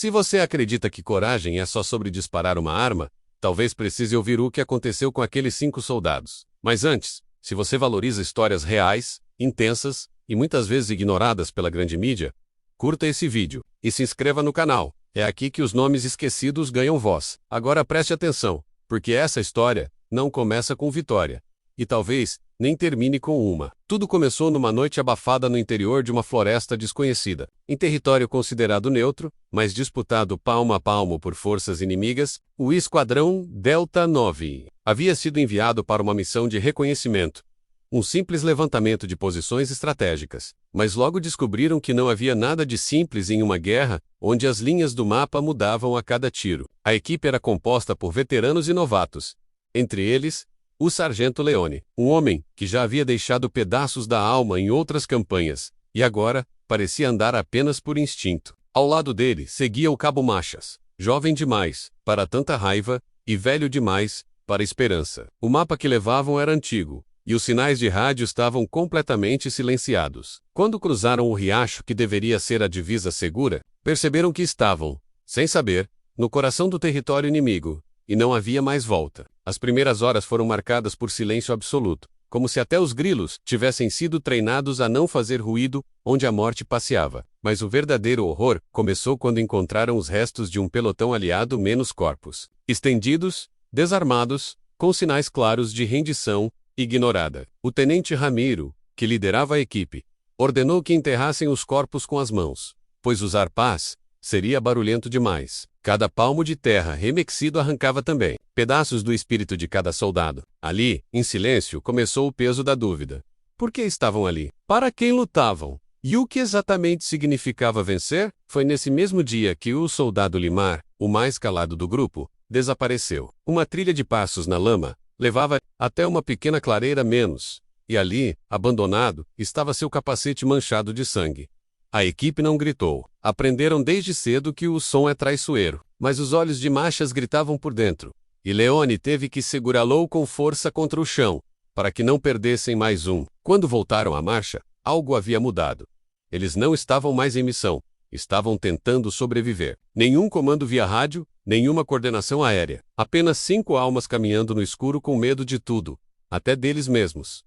Se você acredita que coragem é só sobre disparar uma arma, talvez precise ouvir o que aconteceu com aqueles 5 soldados. Mas antes, se você valoriza histórias reais, intensas e muitas vezes ignoradas pela grande mídia, curta esse vídeo e se inscreva no canal. É aqui que os nomes esquecidos ganham voz. Agora preste atenção, porque essa história não começa com vitória. E talvez nem termine com uma. Tudo começou numa noite abafada no interior de uma floresta desconhecida. Em território considerado neutro, mas disputado palmo a palmo por forças inimigas, o Esquadrão Delta 9 havia sido enviado para uma missão de reconhecimento. Um simples levantamento de posições estratégicas. Mas logo descobriram que não havia nada de simples em uma guerra, onde as linhas do mapa mudavam a cada tiro. A equipe era composta por veteranos e novatos. Entre eles, o Sargento Leone, um homem que já havia deixado pedaços da alma em outras campanhas, e agora parecia andar apenas por instinto. Ao lado dele seguia o Cabo Machas, jovem demais para tanta raiva e velho demais para esperança. O mapa que levavam era antigo, e os sinais de rádio estavam completamente silenciados. Quando cruzaram o riacho que deveria ser a divisa segura, perceberam que estavam, sem saber, no coração do território inimigo, e não havia mais volta. As primeiras horas foram marcadas por silêncio absoluto, como se até os grilos tivessem sido treinados a não fazer ruído onde a morte passeava. Mas o verdadeiro horror começou quando encontraram os restos de um pelotão aliado menos corpos, estendidos, desarmados, com sinais claros de rendição, ignorada. O tenente Ramiro, que liderava a equipe, ordenou que enterrassem os corpos com as mãos, pois usar pás seria barulhento demais. Cada palmo de terra remexido arrancava também pedaços do espírito de cada soldado. Ali, em silêncio, começou o peso da dúvida. Por que estavam ali? Para quem lutavam? E o que exatamente significava vencer? Foi nesse mesmo dia que o soldado Limar, o mais calado do grupo, desapareceu. Uma trilha de passos na lama levava até uma pequena clareira menos, e ali, abandonado, estava seu capacete manchado de sangue. A equipe não gritou. Aprenderam desde cedo que o som é traiçoeiro, mas os olhos de Machas gritavam por dentro, e Leone teve que segurá-lo com força contra o chão, para que não perdessem mais um. Quando voltaram à marcha, algo havia mudado. Eles não estavam mais em missão, estavam tentando sobreviver. Nenhum comando via rádio, nenhuma coordenação aérea. Apenas 5 almas caminhando no escuro com medo de tudo, até deles mesmos.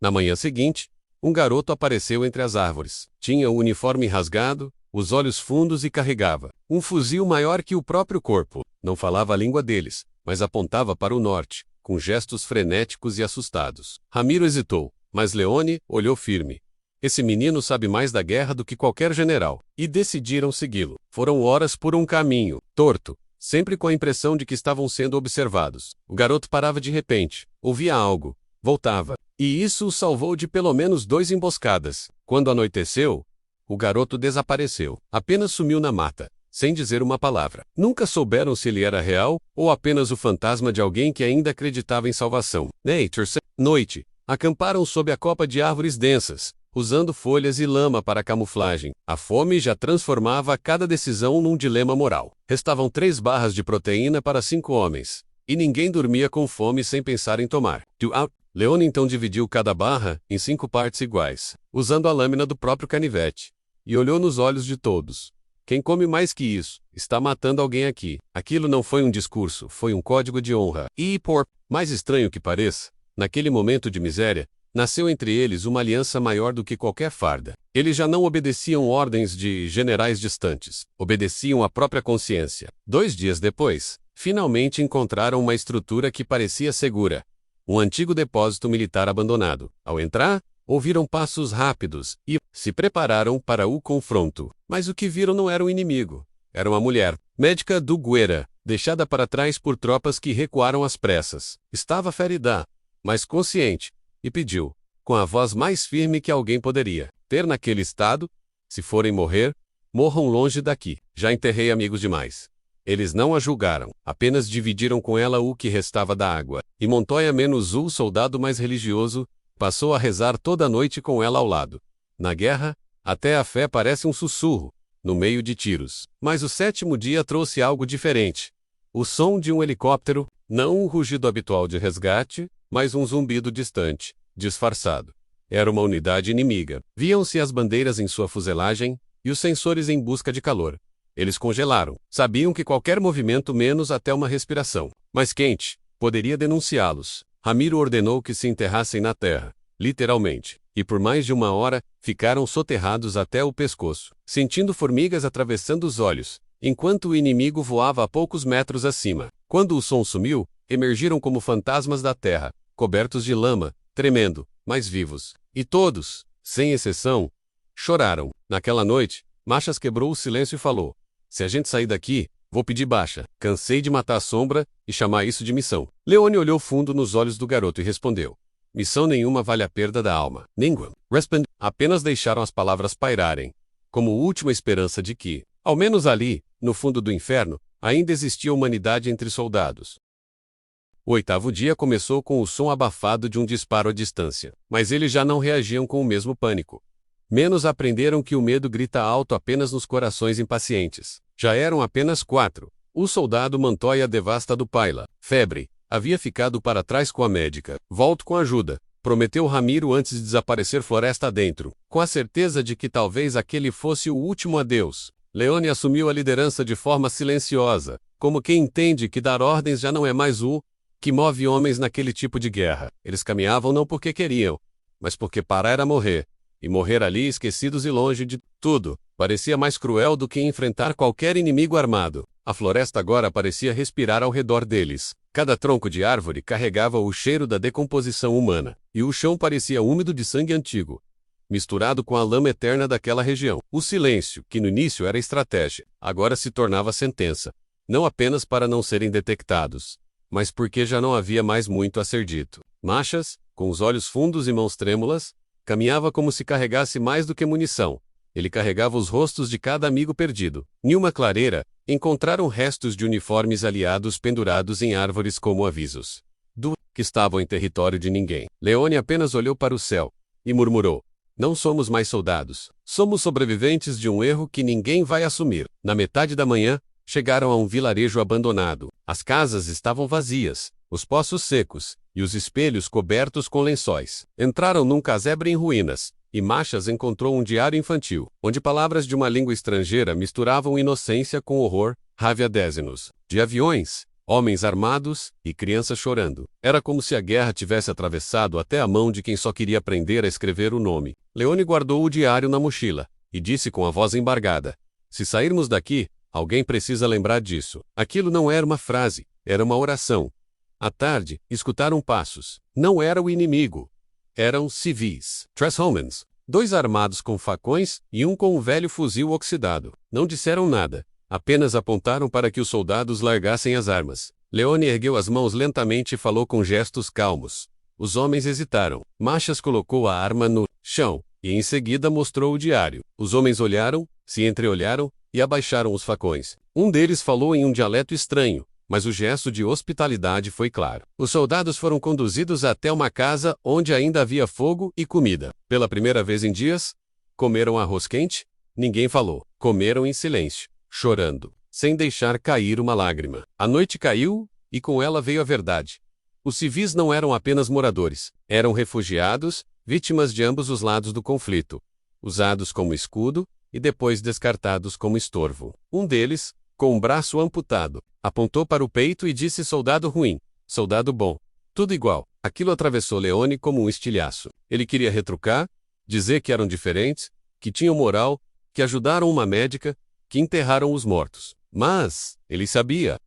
Na manhã seguinte, um garoto apareceu entre as árvores. Tinha o uniforme rasgado, os olhos fundos e carregava um fuzil maior que o próprio corpo. Não falava a língua deles, mas apontava para o norte, com gestos frenéticos e assustados. Ramiro hesitou, mas Leone olhou firme. Esse menino sabe mais da guerra do que qualquer general. E decidiram segui-lo. Foram horas por um caminho torto, sempre com a impressão de que estavam sendo observados. O garoto parava de repente, ouvia algo, voltava. E isso o salvou de pelo menos 2 emboscadas. Quando anoiteceu, o garoto desapareceu. Apenas sumiu na mata, sem dizer uma palavra. Nunca souberam se ele era real ou apenas o fantasma de alguém que ainda acreditava em salvação. Noite. Acamparam sob a copa de árvores densas, usando folhas e lama para camuflagem. A fome já transformava cada decisão num dilema moral. Restavam 3 barras de proteína para 5 homens. E ninguém dormia com fome sem pensar em tomar. Leone então dividiu cada barra em 5 partes iguais, usando a lâmina do próprio canivete. E olhou nos olhos de todos. Quem come mais que isso, está matando alguém aqui. Aquilo não foi um discurso, foi um código de honra. E, por mais estranho que pareça, naquele momento de miséria, nasceu entre eles uma aliança maior do que qualquer farda. Eles já não obedeciam ordens de generais distantes, obedeciam à própria consciência. 2 dias depois, finalmente encontraram uma estrutura que parecia segura. Um antigo depósito militar abandonado. Ao entrar, ouviram passos rápidos e se prepararam para o confronto. Mas o que viram não era um inimigo. Era uma mulher, médica do Guerra, deixada para trás por tropas que recuaram às pressas. Estava ferida, mas consciente, e pediu, com a voz mais firme que alguém poderia ter naquele estado: se forem morrer, morram longe daqui. Já enterrei amigos demais. Eles não a julgaram, apenas dividiram com ela o que restava da água. E Montoya menos o soldado mais religioso, passou a rezar toda a noite com ela ao lado. Na guerra, até a fé parece um sussurro, no meio de tiros. Mas o 7º dia trouxe algo diferente. O som de um helicóptero, não um rugido habitual de resgate, mas um zumbido distante, disfarçado. Era uma unidade inimiga. Viam-se as bandeiras em sua fuselagem, e os sensores em busca de calor. Eles congelaram. Sabiam que qualquer movimento menos até uma respiração mais quente poderia denunciá-los. Ramiro ordenou que se enterrassem na terra, literalmente, e por mais de 1 hora, ficaram soterrados até o pescoço, sentindo formigas atravessando os olhos, enquanto o inimigo voava a poucos metros acima. Quando o som sumiu, emergiram como fantasmas da terra, cobertos de lama, tremendo, mas vivos. E todos, sem exceção, choraram. Naquela noite, Machas quebrou o silêncio e falou: "Se a gente sair daqui, vou pedir baixa. Cansei de matar a sombra e chamar isso de missão." Leone olhou fundo nos olhos do garoto e respondeu: "Missão nenhuma vale a perda da alma." Ninguém respondeu. Apenas deixaram as palavras pairarem, como última esperança de que, ao menos ali, no fundo do inferno, ainda existia humanidade entre soldados. O 8º dia começou com o som abafado de um disparo à distância, mas eles já não reagiam com o mesmo pânico. Menos aprenderam que o medo grita alto apenas nos corações impacientes. Já eram apenas 4. O soldado Montoya Devasta do Paila, febre, havia ficado para trás com a médica. "Volto com ajuda", prometeu Ramiro antes de desaparecer floresta adentro, com a certeza de que talvez aquele fosse o último adeus. Leone assumiu a liderança de forma silenciosa, como quem entende que dar ordens já não é mais o que move homens naquele tipo de guerra. Eles caminhavam não porque queriam, mas porque parar era morrer. E morrer ali esquecidos e longe de tudo parecia mais cruel do que enfrentar qualquer inimigo armado. A floresta agora parecia respirar ao redor deles. Cada tronco de árvore carregava o cheiro da decomposição humana, e o chão parecia úmido de sangue antigo, misturado com a lama eterna daquela região. O silêncio, que no início era estratégia, agora se tornava sentença, não apenas para não serem detectados, mas porque já não havia mais muito a ser dito. Machas, com os olhos fundos e mãos trêmulas, caminhava como se carregasse mais do que munição. Ele carregava os rostos de cada amigo perdido. Em uma clareira, encontraram restos de uniformes aliados pendurados em árvores como avisos que estavam em território de ninguém. Leone apenas olhou para o céu e murmurou: "Não somos mais soldados. Somos sobreviventes de um erro que ninguém vai assumir." Na metade da manhã, chegaram a um vilarejo abandonado. As casas estavam vazias, os poços secos e os espelhos cobertos com lençóis. Entraram num casebre em ruínas, e Machas encontrou um diário infantil, onde palavras de uma língua estrangeira misturavam inocência com horror, raiva dézenos. De aviões, homens armados e crianças chorando. Era como se a guerra tivesse atravessado até a mão de quem só queria aprender a escrever o nome. Leone guardou o diário na mochila e disse com a voz embargada: "Se sairmos daqui, alguém precisa lembrar disso." Aquilo não era uma frase, era uma oração. À tarde, escutaram passos. Não era o inimigo. Eram civis. 3 homens, 2 armados com facões e um com um velho fuzil oxidado. Não disseram nada, apenas apontaram para que os soldados largassem as armas. Leone ergueu as mãos lentamente e falou com gestos calmos. Os homens hesitaram. Machas colocou a arma no chão e em seguida mostrou o diário. Os homens olharam, se entreolharam e abaixaram os facões. Um deles falou em um dialeto estranho, mas o gesto de hospitalidade foi claro. Os soldados foram conduzidos até uma casa onde ainda havia fogo e comida. Pela primeira vez em dias, comeram arroz quente. Ninguém falou. Comeram em silêncio, chorando, sem deixar cair uma lágrima. A noite caiu, e com ela veio a verdade. Os civis não eram apenas moradores. Eram refugiados, vítimas de ambos os lados do conflito, usados como escudo e depois descartados como estorvo. Um deles, com um braço amputado, apontou para o peito e disse: "Soldado ruim, soldado bom. Tudo igual." Aquilo atravessou Leone como um estilhaço. Ele queria retrucar, dizer que eram diferentes, que tinham moral, que ajudaram uma médica, que enterraram os mortos. Mas ele sabia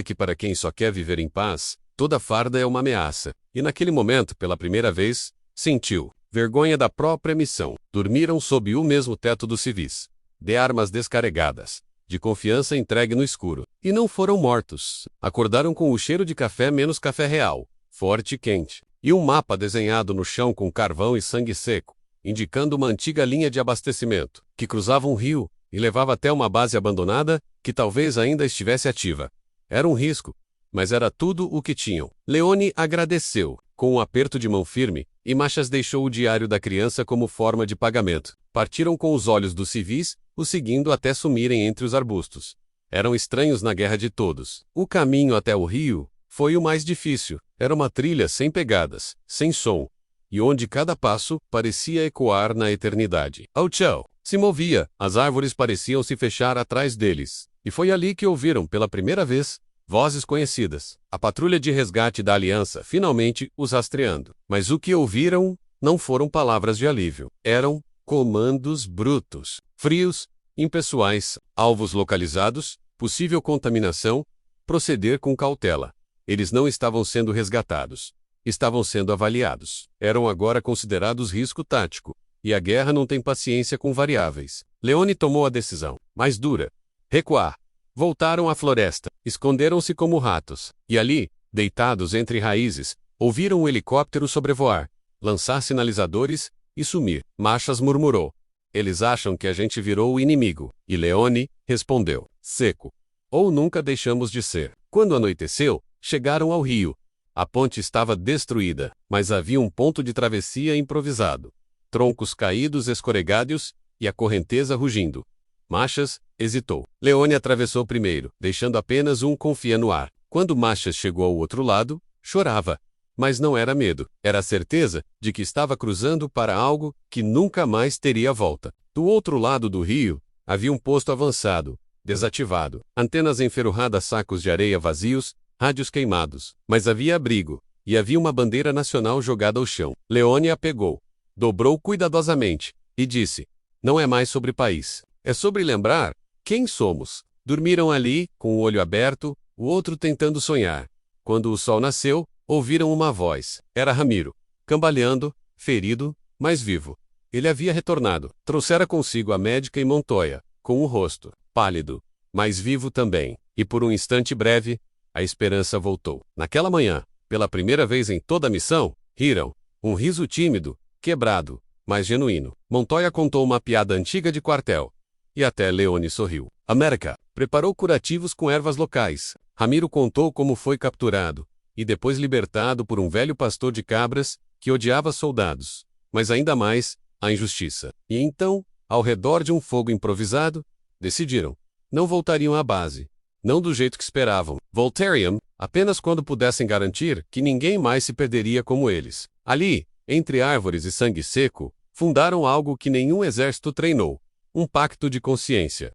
que para quem só quer viver em paz, toda farda é uma ameaça. E naquele momento, pela primeira vez, sentiu vergonha da própria missão. Dormiram sob o mesmo teto dos civis, de armas descarregadas, de confiança entregue no escuro. E não foram mortos. Acordaram com o cheiro de café menos café real, forte e quente, e um mapa desenhado no chão com carvão e sangue seco, indicando uma antiga linha de abastecimento, que cruzava um rio e levava até uma base abandonada, que talvez ainda estivesse ativa. Era um risco, mas era tudo o que tinham. Leone agradeceu, com um aperto de mão firme, e Machas deixou o diário da criança como forma de pagamento. Partiram com os olhos dos civis, o seguindo até sumirem entre os arbustos. Eram estranhos na guerra de todos. O caminho até o rio foi o mais difícil. Era uma trilha sem pegadas, sem som, e onde cada passo parecia ecoar na eternidade. Ao tchau se movia, as árvores pareciam se fechar atrás deles, e foi ali que ouviram pela primeira vez vozes conhecidas. A patrulha de resgate da Aliança finalmente os rastreando. Mas o que ouviram não foram palavras de alívio. Eram comandos brutos, frios, impessoais, alvos localizados, possível contaminação, proceder com cautela. Eles não estavam sendo resgatados. Estavam sendo avaliados. Eram agora considerados risco tático. E a guerra não tem paciência com variáveis. Leone tomou a decisão mais dura. Recuar. Voltaram à floresta. Esconderam-se como ratos. E ali, deitados entre raízes, ouviram um helicóptero sobrevoar, lançar sinalizadores e sumir. Machas murmurou. Eles acham que a gente virou o inimigo. E Leone respondeu, seco. Ou nunca deixamos de ser. Quando anoiteceu, chegaram ao rio. A ponte estava destruída, mas havia um ponto de travessia improvisado. Troncos caídos escorregados e a correnteza rugindo. Machas hesitou. Leone atravessou primeiro, deixando apenas um confia no ar. Quando Machas chegou ao outro lado, chorava. Mas não era medo, era a certeza de que estava cruzando para algo que nunca mais teria volta. Do outro lado do rio, havia um posto avançado, desativado. Antenas enferrujadas, sacos de areia vazios, rádios queimados. Mas havia abrigo, e havia uma bandeira nacional jogada ao chão. Leone a pegou. Dobrou cuidadosamente, e disse, não é mais sobre país. É sobre lembrar quem somos. Dormiram ali, com o olho aberto, o outro tentando sonhar. Quando o sol nasceu, ouviram uma voz. Era Ramiro, cambaleando, ferido, mas vivo. Ele havia retornado. Trouxera consigo a médica e Montoya, com o rosto pálido, mas vivo também. E por um instante breve, a esperança voltou. Naquela manhã, pela primeira vez em toda a missão, riram. Um riso tímido, quebrado, mas genuíno. Montoya contou uma piada antiga de quartel. E até Leone sorriu. América preparou curativos com ervas locais. Ramiro contou como foi capturado e depois libertado por um velho pastor de cabras que odiava soldados, mas ainda mais a injustiça. E então, ao redor de um fogo improvisado, decidiram. Não voltariam à base. Não do jeito que esperavam. Voltariam apenas quando pudessem garantir que ninguém mais se perderia como eles. Ali, entre árvores e sangue seco, fundaram algo que nenhum exército treinou. Um pacto de consciência.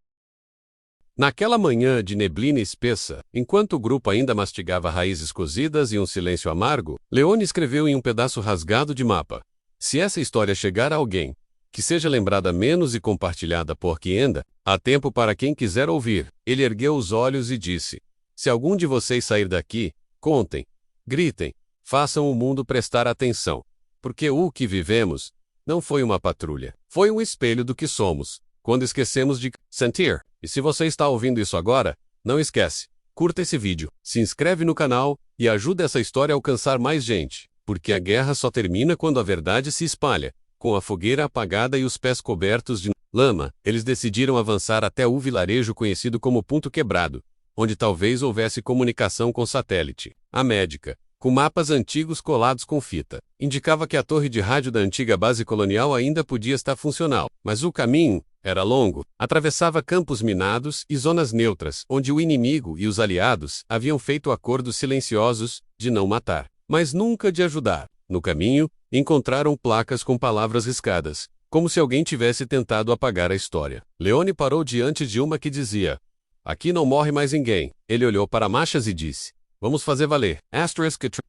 Naquela manhã de neblina espessa, enquanto o grupo ainda mastigava raízes cozidas e um silêncio amargo, Leone escreveu em um pedaço rasgado de mapa. Se essa história chegar a alguém, que seja lembrada menos e compartilhada por Quienda, há tempo para quem quiser ouvir. Ele ergueu os olhos e disse, se algum de vocês sair daqui, contem, gritem, façam o mundo prestar atenção. Porque o que vivemos não foi uma patrulha, foi um espelho do que somos. Quando esquecemos de sentir. E se você está ouvindo isso agora, não esquece. Curta esse vídeo, se inscreve no canal e ajuda essa história a alcançar mais gente. Porque a guerra só termina quando a verdade se espalha. Com a fogueira apagada e os pés cobertos de lama, eles decidiram avançar até o vilarejo conhecido como Ponto Quebrado, onde talvez houvesse comunicação com satélite. A médica, com mapas antigos colados com fita, indicava que a torre de rádio da antiga base colonial ainda podia estar funcional, mas o caminho era longo, atravessava campos minados e zonas neutras, onde o inimigo e os aliados haviam feito acordos silenciosos de não matar, mas nunca de ajudar. No caminho, encontraram placas com palavras riscadas, como se alguém tivesse tentado apagar a história. Leone parou diante de uma que dizia, aqui não morre mais ninguém. Ele olhou para Machas e disse, vamos fazer valer.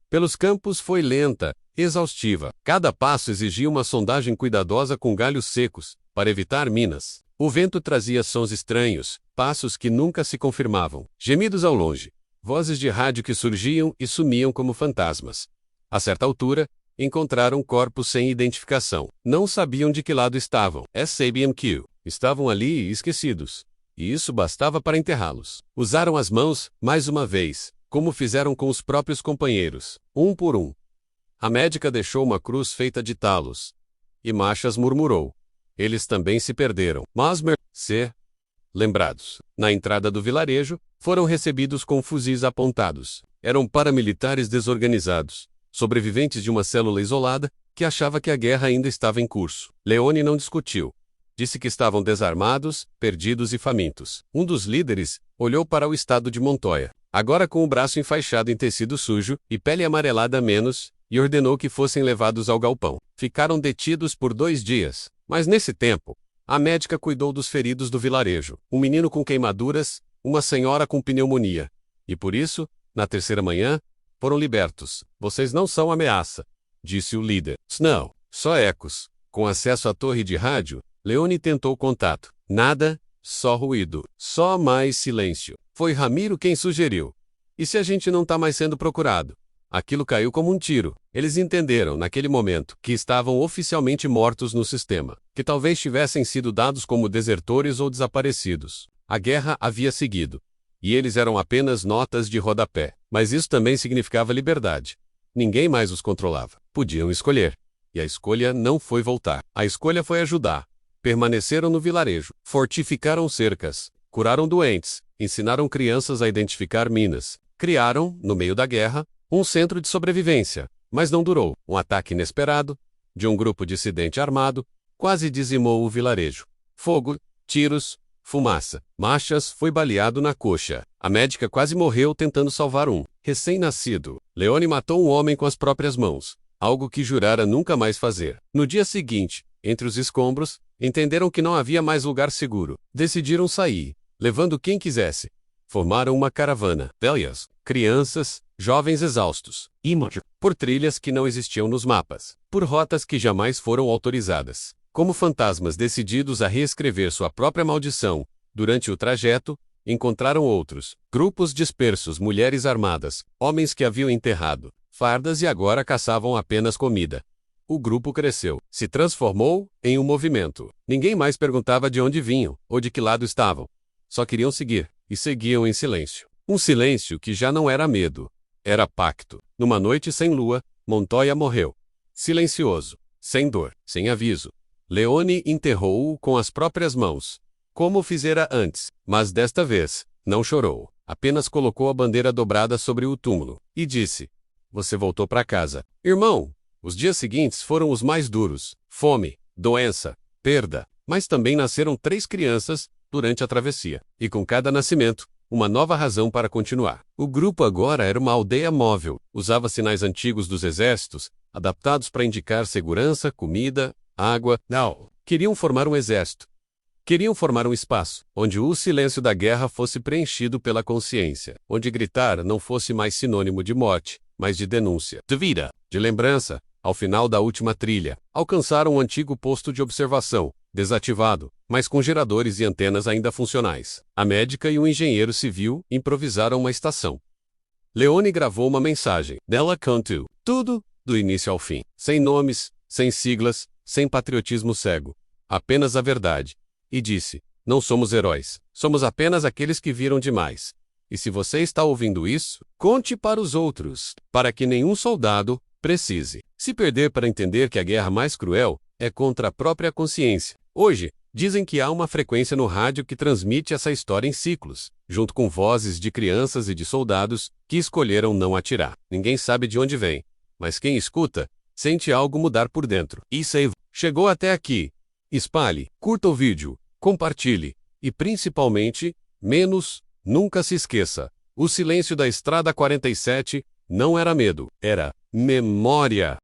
Pelos campos foi lenta, exaustiva. Cada passo exigia uma sondagem cuidadosa com galhos secos, para evitar minas. O vento trazia sons estranhos, passos que nunca se confirmavam, gemidos ao longe, vozes de rádio que surgiam e sumiam como fantasmas. A certa altura, encontraram corpos sem identificação. Não sabiam de que lado estavam. SABMQ. Estavam ali e esquecidos. E isso bastava para enterrá-los. Usaram as mãos, mais uma vez, como fizeram com os próprios companheiros, um por um. A médica deixou uma cruz feita de talos. E Machas murmurou. Eles também se perderam. Mas ser lembrados. Na entrada do vilarejo, foram recebidos com fuzis apontados. Eram paramilitares desorganizados, sobreviventes de uma célula isolada, que achava que a guerra ainda estava em curso. Leone não discutiu. Disse que estavam desarmados, perdidos e famintos. Um dos líderes olhou para o estado de Montoya, agora com o braço enfaixado em tecido sujo e pele amarelada menos, e ordenou que fossem levados ao galpão. Ficaram detidos por 2 dias, mas nesse tempo, a médica cuidou dos feridos do vilarejo, um menino com queimaduras, uma senhora com pneumonia. E por isso, na terceira manhã, foram libertos. Vocês não são ameaça, disse o líder. Não, só ecos. Com acesso à torre de rádio, Leone tentou contato. Nada, só ruído. Só mais silêncio. Foi Ramiro quem sugeriu. E se a gente não tá mais sendo procurado? Aquilo caiu como um tiro. Eles entenderam, naquele momento, que estavam oficialmente mortos no sistema, que talvez tivessem sido dados como desertores ou desaparecidos. A guerra havia seguido. E eles eram apenas notas de rodapé. Mas isso também significava liberdade. Ninguém mais os controlava. Podiam escolher. E a escolha não foi voltar. A escolha foi ajudar. Permaneceram no vilarejo. Fortificaram cercas. Curaram doentes. Ensinaram crianças a identificar minas. Criaram, no meio da guerra, um centro de sobrevivência. Mas não durou. Um ataque inesperado, de um grupo dissidente armado, quase dizimou o vilarejo. Fogo, tiros, fumaça. Machas foi baleado na coxa. A médica quase morreu tentando salvar um recém-nascido. Leone matou um homem com as próprias mãos, algo que jurara nunca mais fazer. No dia seguinte, entre os escombros, entenderam que não havia mais lugar seguro. Decidiram sair, levando quem quisesse. Formaram uma caravana. Velhas, crianças, jovens exaustos. Por trilhas que não existiam nos mapas. Por rotas que jamais foram autorizadas. Como fantasmas decididos a reescrever sua própria maldição, durante o trajeto, encontraram outros. Grupos dispersos, mulheres armadas, homens que haviam enterrado fardas e agora caçavam apenas comida. O grupo cresceu, se transformou em um movimento. Ninguém mais perguntava de onde vinham, ou de que lado estavam. Só queriam seguir, e seguiam em silêncio. Um silêncio que já não era medo, era pacto. Numa noite sem lua, Montoya morreu. Silencioso, sem dor, sem aviso. Leone enterrou-o com as próprias mãos, como fizera antes, mas desta vez, não chorou. Apenas colocou a bandeira dobrada sobre o túmulo, e disse: "Você voltou para casa. Irmão." Os dias seguintes foram os mais duros. Fome, doença, perda. Mas também nasceram 3 crianças durante a travessia. E com cada nascimento, uma nova razão para continuar. O grupo agora era uma aldeia móvel. Usava sinais antigos dos exércitos, adaptados para indicar segurança, comida, água. Não. Queriam formar um exército. Queriam formar um espaço, onde o silêncio da guerra fosse preenchido pela consciência. Onde gritar não fosse mais sinônimo de morte, mas de denúncia. De vida. De lembrança. Ao final da última trilha, alcançaram um antigo posto de observação, desativado, mas com geradores e antenas ainda funcionais. A médica e o engenheiro civil improvisaram uma estação. Leone gravou uma mensagem. Nela contou tudo, do início ao fim. Sem nomes, sem siglas, sem patriotismo cego. Apenas a verdade. E disse: "Não somos heróis. Somos apenas aqueles que viram demais. E se você está ouvindo isso, conte para os outros, para que nenhum soldado precise se perder para entender que a guerra mais cruel é contra a própria consciência." Hoje, dizem que há uma frequência no rádio que transmite essa história em ciclos, junto com vozes de crianças e de soldados que escolheram não atirar. Ninguém sabe de onde vem, mas quem escuta, sente algo mudar por dentro. E save. Chegou até aqui. Espalhe, curta o vídeo, compartilhe, e principalmente, nunca se esqueça. O silêncio da Estrada 47 não era medo, era memória.